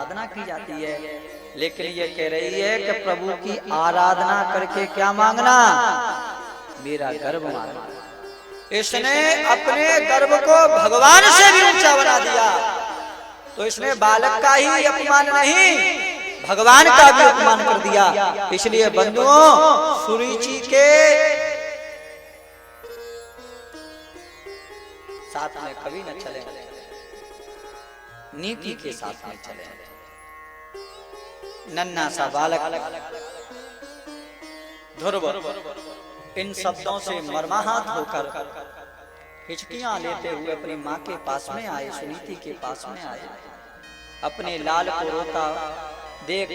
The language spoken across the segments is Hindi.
आराधना की जाती है, लेकिन ये कह रही है कि प्रभु की आराधना करके क्या मांगना, मेरा गर्भ मांगना। इसने अपने गर्भ को भगवान से भी ऊंचा बना दिया, तो इसने बालक का ही अपमान नहीं, भगवान का भी अपमान कर दिया। इसलिए बंधुओं, सुरुचि के साथ में कभी न चले, नीति के साथ में चले। नन्हा सा बालक ध्रुव इन शब्दों से मर्माहत होकर हिचकियां लेते हुए अपनी माँ के पास में आए, सुनीति के पास में आए। अपने लाल को रोता देख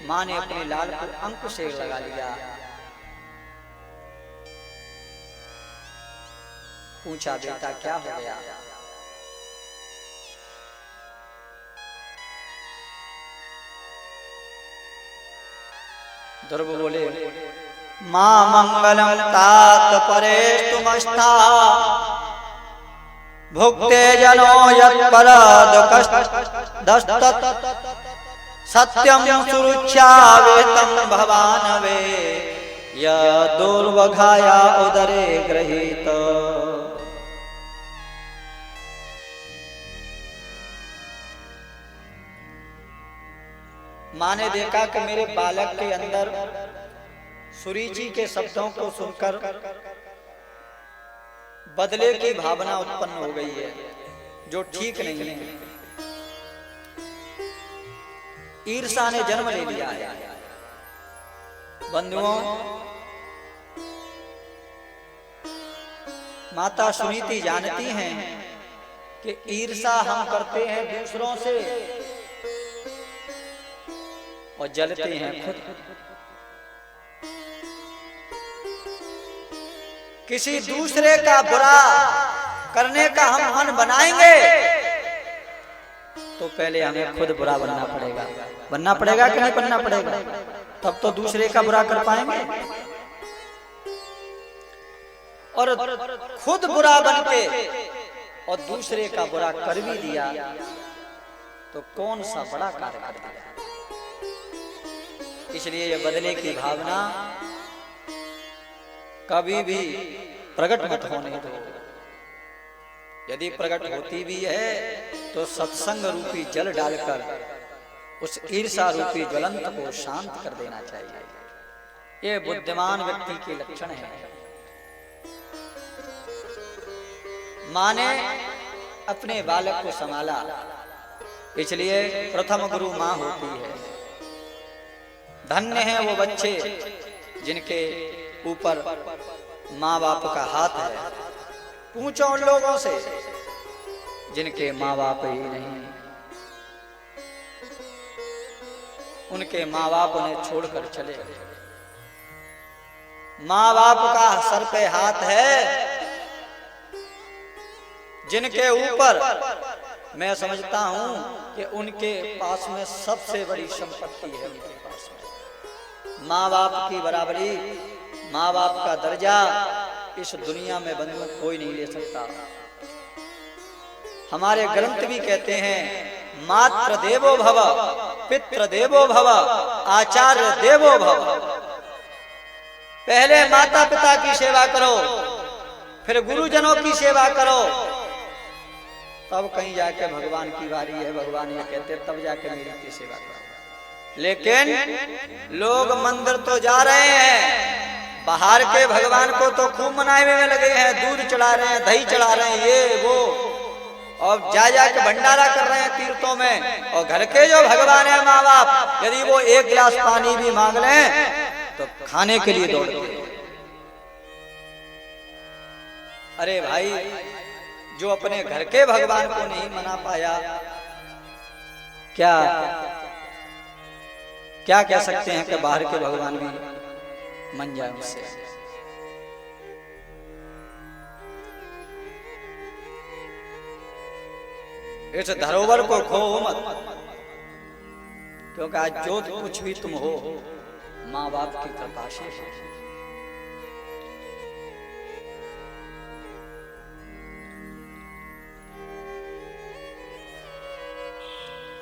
माँ ने अपने लाल को अंक से लगा लिया। पूछा, बेटा क्या हो गया? ध्रुव बोले, मां मंगलम तात परेस्तुमस्था भुक्ते जनो यत्परद कष्टदस्तत् सत्यम सुरुच्या वेतम भवानवे यदुर्वघाया उदरे गृहीत। माँ ने देखा कि मेरे बालक के अंदर सुरुचि के शब्दों को सुनकर बदले की भावना उत्पन्न हो गई है, जो ठीक नहीं है। ईर्षा ने जन्म ले लिया है। बंधुओं, माता सुनीति जानती हैं कि ईर्षा हम करते हैं दूसरों से और जलते हैं खुद। किसी दूसरे का बुरा करने का हम मन बनाएंगे तो पहले हमें खुद बुरा बनना पड़ेगा कि नहीं बनना पड़ेगा? तब तो दूसरे का बुरा कर पाएंगे। और खुद बुरा बनके और दूसरे का बुरा कर भी दिया तो कौन सा बड़ा कार्य कर दिया। इसलिए ये बदले की भावना कभी भी प्रकट मत होने दो। यदि प्रकट होती भी है तो सत्संग रूपी जल डालकर उस ईर्षा रूपी ज्वलंत को शांत कर देना चाहिए। ये बुद्धिमान व्यक्ति के लक्षण है। माँ ने अपने बालक को संभाला, इसलिए प्रथम गुरु माँ होती है। धन्य है वो बच्चे जिनके ऊपर माँ बाप का हाथ है। पूछो उन लोगों से जिनके माँ बाप ही नहीं, उनके माँ बाप उन्हें छोड़कर चले गए। माँ बाप का सर पे हाथ है, जिनके ऊपर मैं समझता हूं कि उनके पास में सबसे बड़ी संपत्ति है। उनके पास में माँ बाप की बराबरी, माँ बाप का दर्जा इस दुनिया में बंधु कोई नहीं ले सकता। हमारे ग्रंथ भी कहते हैं, मातृ देवो भव, पितृ देवो भव, आचार्य देवो भव। पहले माता पिता की सेवा करो, फिर गुरुजनों की सेवा करो, तब कहीं जाके भगवान की बारी है। भगवान ये कहते तब जाके मेरी की सेवा करो। लेकिन लोग मंदिर तो जा रहे हैं, बाहर के भगवान को तो खूब मनाने में लगे हैं, दूध चढ़ा रहे हैं, दही चढ़ा रहे हैं, ये वो, और जा के भंडारा कर रहे हैं तीर्थों में। और घर के जो भगवान है माँ बाप, यदि वो एक गिलास पानी भी मांग लें तो खाने के लिए दौड़ते हैं। अरे भाई, जो अपने घर के भगवान को नहीं मना पाया, क्या क्या कह सकते हैं कि बाहर के भगवान भी मन जाए उससे। इस धरोहर को खो मत, क्योंकि आज जो कुछ भी तुम हो माँ बाप की कृपा से।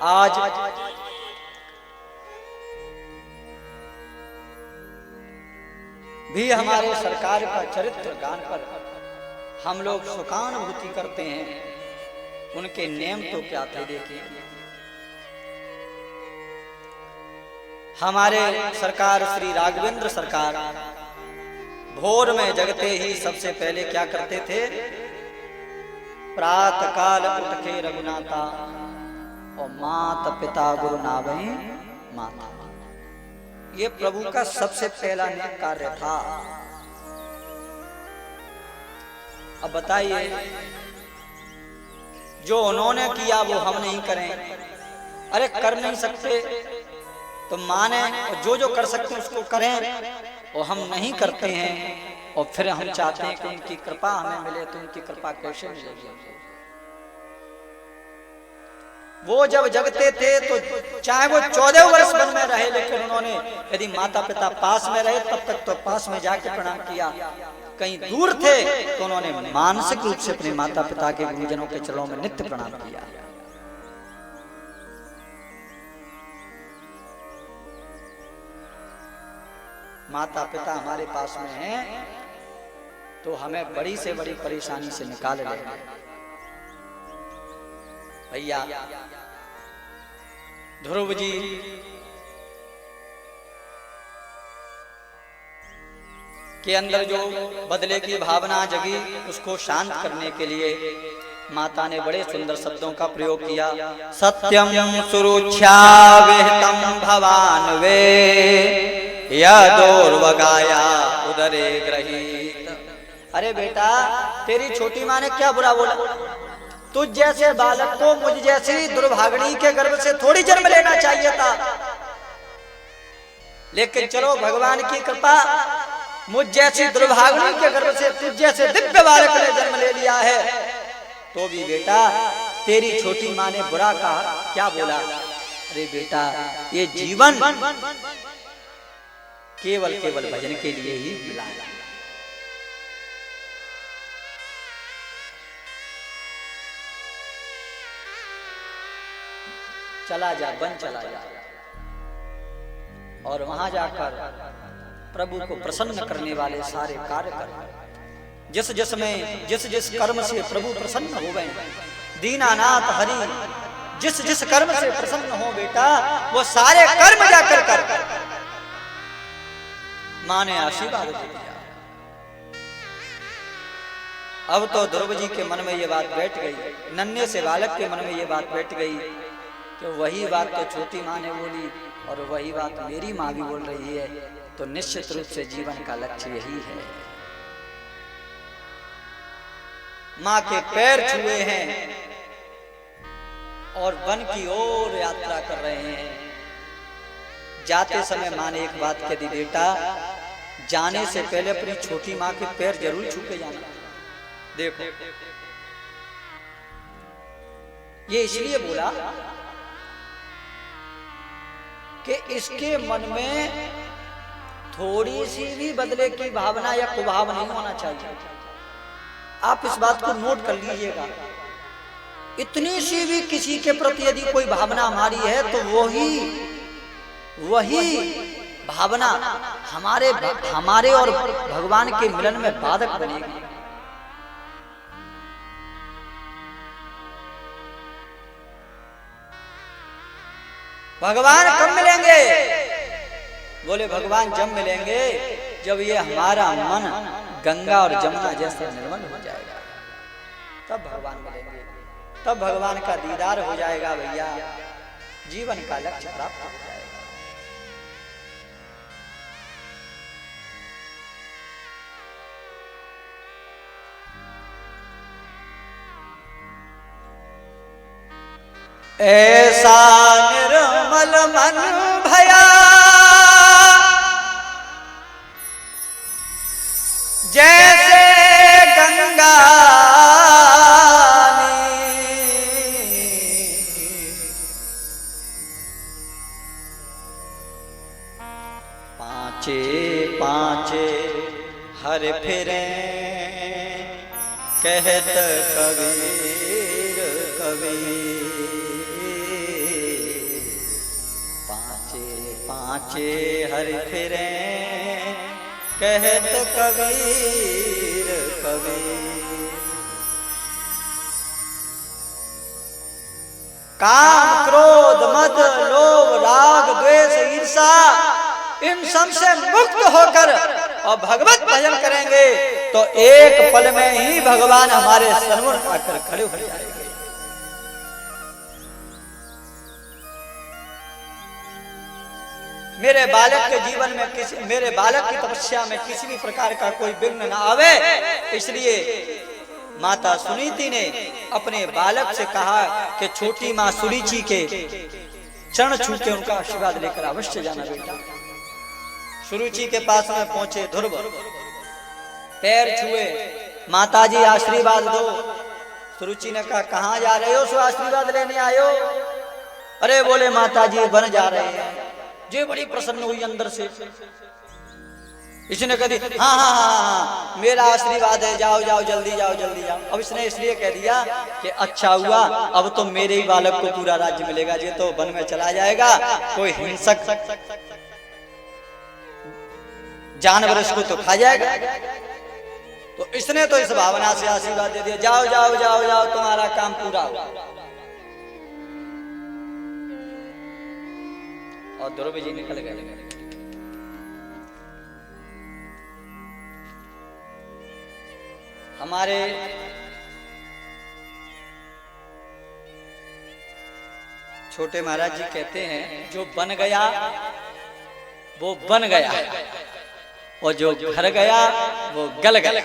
आज भी हमारे सरकार का चरित्र गान पर हम लोग सुखानुभूति करते हैं। उनके नेम तो क्या थे देखिए। हमारे सरकार श्री राघवेंद्र सरकार भोर में जगते ही सबसे पहले क्या करते थे? प्रातः काल उठ के रघुनाथा और माता पिता गुरु नावई माता, ये प्रभु का सबसे पहला नेक कार्य था। अब बताइए, जो उन्होंने किया वो हम नहीं करें? अरे कर नहीं सकते तो माने, जो जो कर सकते हैं उसको करें, और हम नहीं करते हैं और फिर हम चाहते हैं कि उनकी कृपा हमें मिले, तो उनकी कृपा कैसे मिलेगी? वो जब जगते थे तो चाहे वो 14 वर्ष वन में रहे, लेकिन उन्होंने यदि माता पिता पास में रहे तब तक तो पास में जाके प्रणाम किया। कहीं दूर थे तो उन्होंने मानसिक रूप से अपने माता पिता के गुरुजनों के चरणों में नित्य प्रणाम किया। माता पिता हमारे पास में हैं तो हमें बड़ी से बड़ी परेशानी से निकाल ले भैया। ध्रुव जी के अंदर जो बदले की भावना जगी, उसको शांत करने के लिए माता ने बड़े सुंदर शब्दों का प्रयोग किया। सत्यम सुरुक्षा विहितम भवान वे यदोर्वगाया उदरे ग्रहीत। अरे बेटा, तेरी छोटी माँ ने क्या बुरा बोला? तुझ जैसे बालक को मुझ जैसी दुर्भागिनी के गर्भ से थोड़ी जन्म लेना चाहिए था, लेकिन चलो भगवान की कृपा, मुझ जैसी दुर्भागिनी के गर्भ से तुझ जैसे दिव्य बालक ने जन्म ले लिया है। तो भी बेटा तेरी छोटी माँ ने बुरा कहा, क्या बोला? अरे बेटा, ये जीवन केवल केवल भजन के लिए ही मिला है। चला जा, बन चला जा, और वहां जाकर प्रभु को प्रसन्न करने वाले सारे कार्य कर। जिस जिस कर्म से प्रभु प्रसन्न हो गए, दीनानाथ हरि जिस जिस कर्म से प्रसन्न हो बेटा, वो सारे कर्म जाकर कर। मां ने आशीर्वाद दे दिया। अब तो ध्रुव जी के मन में ये बात बैठ गई, नन्हे से बालक के मन में ये बात बैठ गई कि वही बात तो छोटी माँ ने बोली और वही बात मेरी माँ भी बोल रही है, तो निश्चित रूप से जीवन का लक्ष्य यही है। माँ के पैर छुए हैं और वन की ओर यात्रा कर रहे हैं। जाते समय माँ ने एक बात कह दी, बेटा जाने से पहले अपनी छोटी माँ के पैर जरूर छू के जाना। देखो, ये इसलिए बोला कि इसके मन में थोड़ी सी भी बदले की भावना या कुभाव नहीं होना चाहिए। आप इस बात को नोट कर लीजिएगा। इतनी सी भी किसी के प्रति यदि कोई भावना हमारी है तो वही भावना हमारे और भगवान के मिलन में बाधक बनेगी। भगवान कब मिलेंगे? बोले भगवान जब मिलेंगे जब ये हमारा मन गंगा और जमुना जैसे निर्मल हो जाएगा, तब भगवान मिलेंगे, तब भगवान का दीदार हो जाएगा भैया, जीवन का लक्ष्य प्राप्त हो जाएगा। ऐसा निर्मल मन भया जैसे गंगा पांचे पांचे हर फिरे कहत कबीर कबीर। पांचे हर फिरे कहत कबीर कबीर। काम क्रोध मद लोभ राग द्वेष ईर्षा इन सब से मुक्त होकर और भगवत भजन करेंगे तो एक पल में ही भगवान हमारे सन्मुख आकर खड़े हो जाएंगे। मेरे बालक के जीवन में मेरे बालक की तपस्या में किसी भी प्रकार का कोई विघ्न न आवे, इसलिए माता सुनीति ने अपने बालक से कहा कि छोटी माँ सुरुचि के चरण छू के उनका आशीर्वाद लेकर अवश्य जाना बेटा। सुरुचि के पास में पहुंचे ध्रुव, पैर छुए, माताजी आशीर्वाद दो। सुरुचि ने कहा कहाँ जा रहे हो? सो आशीर्वाद लेने आयो? अरे बोले माताजी वन जा रहे हैं। जो बड़ी प्रसन्न हुई अंदर से, इसने कह दी हाँ हाँ हाँ मेरा आशीर्वाद है, जाओ जाओ जल्दी जाओ जल्दी जाओ। अब इसने इसलिए कह दिया कि अच्छा हुआ अब तो मेरे ही बालक को पूरा राज्य मिलेगा, ये तो वन में चला जाएगा, कोई हिंसक जानवर इसको तो खा जाएगा। तो इसने तो इस भावना से आशीर्वाद दे दिया, जाओ जाओ जाओ जाओ तुम्हारा काम पूरा हो। और ध्रुव जी निकल गए। हमारे छोटे महाराज जी कहते हैं जो बन गया वो बन गया और जो घर गया वो गल गया।